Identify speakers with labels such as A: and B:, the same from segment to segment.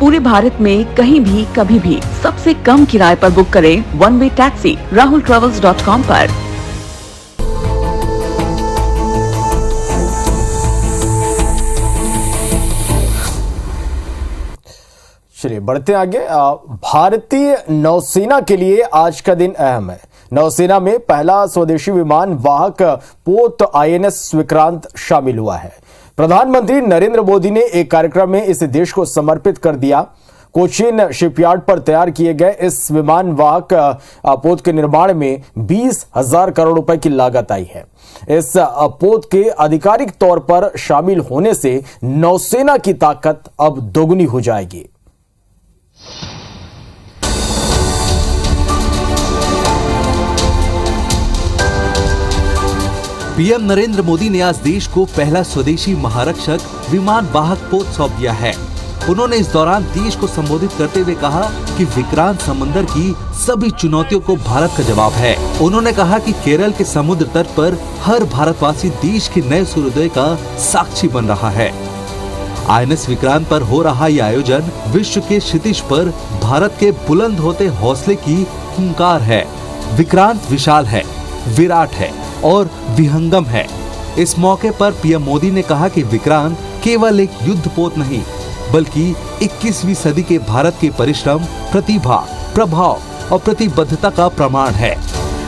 A: पूरे भारत में कहीं भी कभी भी सबसे कम किराए पर बुक करें वन वे टैक्सी rahultravels.com पर।
B: चलिए बढ़ते आगे। भारतीय नौसेना के लिए आज का दिन अहम है। नौसेना में पहला स्वदेशी विमान वाहक पोत आईएनएस विक्रांत शामिल हुआ है। प्रधानमंत्री नरेंद्र मोदी ने एक कार्यक्रम में इसे देश को समर्पित कर दिया। कोचीन शिपयार्ड पर तैयार किए गए इस विमान वाहक पोत के निर्माण में 20,000 करोड़ रुपए की लागत आई है। इस पोत के आधिकारिक तौर पर शामिल होने से नौसेना की ताकत अब दोगुनी हो जाएगी।
C: पीएम नरेंद्र मोदी ने आज देश को पहला स्वदेशी महारक्षक विमान वाहक पोत सौंप दिया है। उन्होंने इस दौरान देश को संबोधित करते हुए कहा कि विक्रांत समंदर की सभी चुनौतियों को भारत का जवाब है। उन्होंने कहा कि केरल के समुद्र तट पर हर भारतवासी देश के नए सूर्योदय का साक्षी बन रहा है। आईएनएस विक्रांत पर हो रहा यह आयोजन विश्व के क्षितिज पर भारत के बुलंद होते हौसले की हुंकार है। विक्रांत विशाल है, विराट है और विहंगम है। इस मौके पर पीएम मोदी ने कहा कि विक्रांत केवल एक युद्धपोत नहीं बल्कि 21वीं सदी के भारत के परिश्रम, प्रतिभा, प्रभाव और प्रतिबद्धता का प्रमाण है।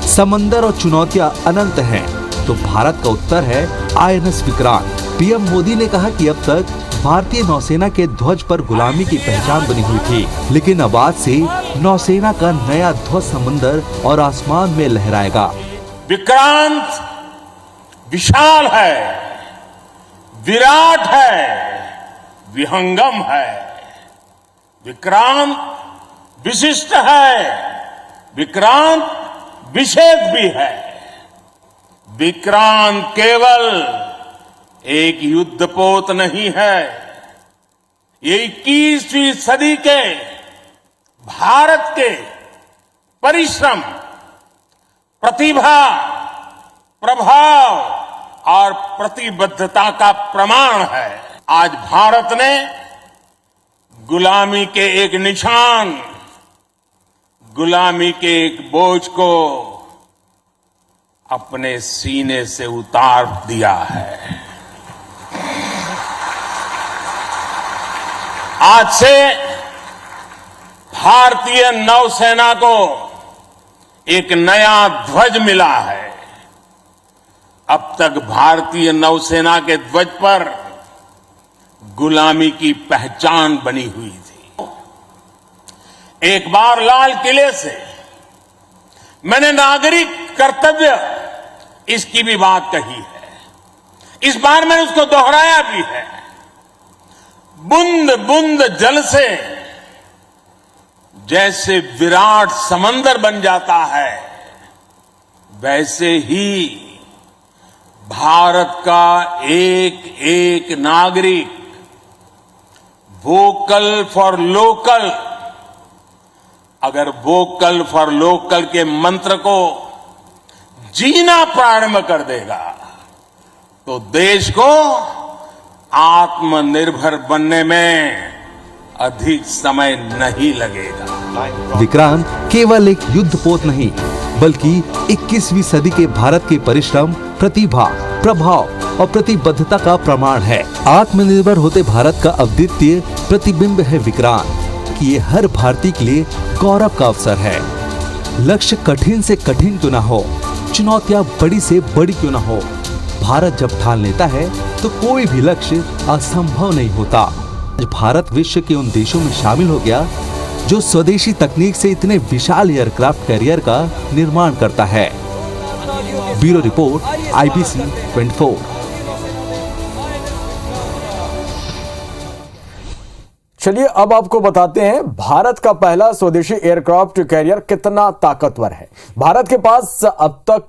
C: समंदर और चुनौतियां अनंत हैं, तो भारत का उत्तर है आईएनएस विक्रांत। पीएम मोदी ने कहा कि अब तक भारतीय नौसेना के ध्वज पर गुलामी की पहचान बनी हुई थी, लेकिन अब आज से नौसेना का नया ध्वज समंदर और आसमान में लहराएगा।
D: विक्रांत विशाल है, विराट है, विहंगम है। विक्रांत विशिष्ट है, विक्रांत विशेष भी है। विक्रांत केवल एक युद्धपोत नहीं है, ये 21वीं सदी के भारत के परिश्रम, प्रतिभा, प्रभाव और प्रतिबद्धता का प्रमाण है। आज भारत ने गुलामी के एक निशान, गुलामी के एक बोझ को अपने सीने से उतार दिया है। आज से भारतीय नौसेना को एक नया ध्वज मिला है। अब तक भारतीय नौसेना के ध्वज पर गुलामी की पहचान बनी हुई थी। एक बार लाल किले से मैंने नागरिक कर्तव्य इसकी भी बात कही है। इस बार मैंने उसको दोहराया भी है। बूंद बूंद जल से जैसे विराट समंदर बन जाता है, वैसे ही भारत का एक एक नागरिक वोकल फॉर लोकल, अगर वोकल फॉर लोकल के मंत्र को जीना प्रारंभ कर देगा तो देश को आत्मनिर्भर बनने में अधिक समय नहीं लगेगा।
C: विक्रांत केवल एक युद्धपोत नहीं बल्कि 21वीं सदी के भारत के परिश्रम, प्रतिभा, प्रभाव और प्रतिबद्धता का प्रमाण है। आत्मनिर्भर होते भारत का अद्वितीय प्रतिबिंब है विक्रांत कि ये हर भारतीय के लिए गौरव का अवसर है। लक्ष्य कठिन से कठिन क्यों ना हो, चुनौतियां बड़ी से बड़ी क्यों ना हो, भारत जब ठान लेता है तो कोई भी लक्ष्य असंभव नहीं होता। आज भारत विश्व के उन देशों में शामिल हो गया जो स्वदेशी तकनीक से इतने विशाल एयरक्राफ्ट कैरियर का निर्माण करता है। Bureau report, IBC 24।
B: चलिए अब आपको बताते हैं भारत का पहला स्वदेशी एयरक्राफ्ट कैरियर कितना ताकतवर है। भारत के पास अब तक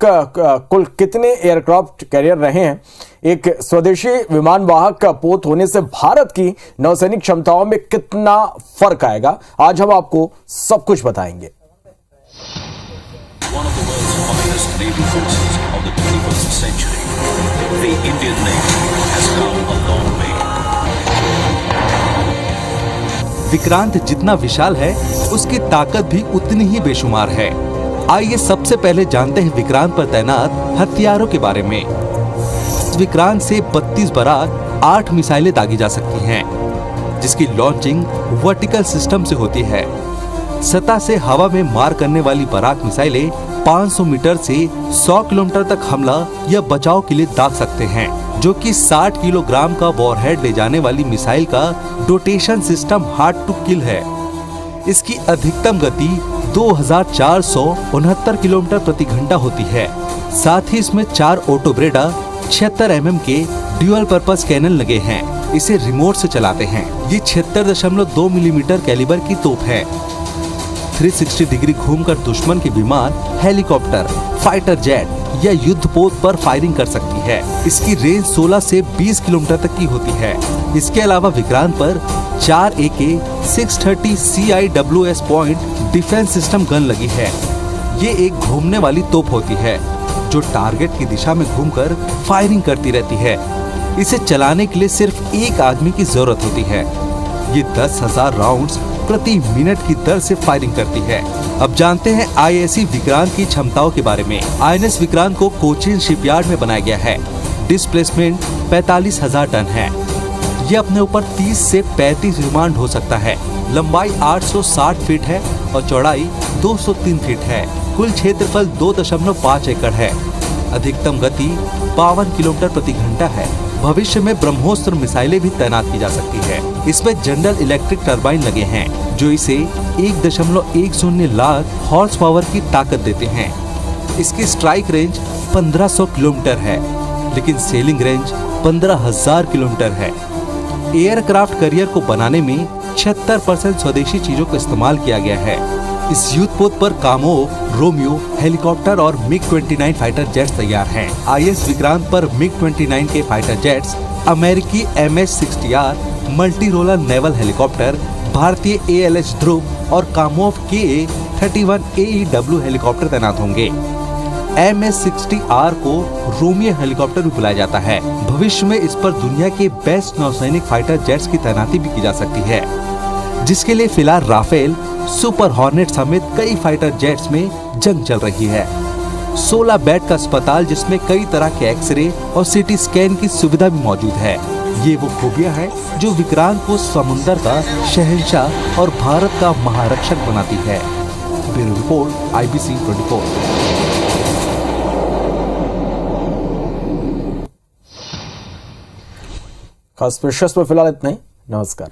B: कुल कितने एयरक्राफ्ट कैरियर रहे हैं। एक स्वदेशी विमान वाहक का पोत होने से भारत की नौसैनिक क्षमताओं में कितना फर्क आएगा, आज हम आपको सब कुछ बताएंगे।
C: विक्रांत जितना विशाल है, उसकी ताकत भी उतनी ही बेशुमार है। आइए सबसे पहले जानते हैं विक्रांत पर तैनात हथियारों के बारे में। विक्रांत से 32 बराक 8 मिसाइलें दागी जा सकती हैं, जिसकी लॉन्चिंग वर्टिकल सिस्टम से होती है। सतह से हवा में मार करने वाली बराक मिसाइलें 500 मीटर से 100 किलोमीटर तक हमला या बचाव के लिए दाग सकते हैं, जो कि 60 किलोग्राम का वॉरहेड ले जाने वाली मिसाइल का rotation system hard to kill है। इसकी अधिकतम गति 2469 किलोमीटर प्रति घंटा होती है। साथ ही इसमें 4 ऑटोब्रेडा 76 mm के ड्यूअल पर्पस कैनन लगे हैं। इसे रिमोट से चलाते हैं। ये 76.2 मिलीमीटर कैलिबर की तोप है। 360 डिग्री घूमकर दुश्मन के विमान, हेलीकॉप्टर, फाइटर जेट या युद्धपोत पर फायरिंग कर सकती है। इसकी रेंज 16 से 20 किलोमीटर तक की होती है। इसके अलावा विक्रांत पर 4 AK-630 CIWS point defence system gun लगी है। ये एक घूमने वाली तोप होती है जो टारगेट की दिशा में घूमकर फायरिंग करती रहती है। इसे चलाने के लिए सिर्फ एक आदमी की जरूरत होती है। ये 10,000 राउंड्स प्रति मिनट की दर से फायरिंग करती है। अब जानते हैं IAC विक्रांत की क्षमताओं के बारे में। INS विक्रांत को कोचीन शिपयार्ड में बनाया गया है। डिस्प्लेसमेंट 45,000 टन है। ये अपने ऊपर 30 से 35 विमान ढो सकता है। लंबाई 860 फीट है और चौड़ाई 203 फीट है। कुल क्षेत्रफल 2.5 एकड़ है। अधिकतम गति 52 किलोमीटर प्रति घंटा है। भविष्य में ब्रह्मोस्त्र मिसाइलें भी तैनात की जा सकती है। इसमें जनरल इलेक्ट्रिक टरबाइन लगे हैं, जो इसे 1.10 लाख हॉर्स पावर की ताकत देते हैं। इसकी स्ट्राइक रेंज 1500 किलोमीटर है, लेकिन सेलिंग रेंज 15,000 किलोमीटर है। एयरक्राफ्ट करियर को बनाने में 76% स्वदेशी चीजों का इस्तेमाल किया गया है। इस युद्धपोत पर कामोव, रोमियो हेलीकॉप्टर और MiG-29 फाइटर जेट्स तैयार हैं। IS विक्रांत पर MiG-29 के फाइटर जेट्स, अमेरिकी MH-60R multi roller naval helicopter, भारतीय ALH ध्रुव और कामोव KA-31 AEW हेलीकॉप्टर तैनात होंगे। MH-60R को रोमियो हेलीकॉप्टर भी बुलाया जाता है। भविष्य में इस पर दुनिया के बेस्ट नौसैनिक फाइटर जेट्स की तैनाती भी की जा सकती है, जिसके लिए फिलहाल राफेल, सुपर हॉर्नेट समेत कई फाइटर जेट्स में जंग चल रही है। 16 बेड का अस्पताल, जिसमें कई तरह के एक्सरे और CT स्कैन की सुविधा भी मौजूद है। ये वो खूबियां हैं जो विक्रांत को समुंदर का शहंशाह और भारत का महारक्षक बनाती है। Bureau report, IBC 24।
B: खास पेशकश में फिलहाल इतना ही। नमस्कार।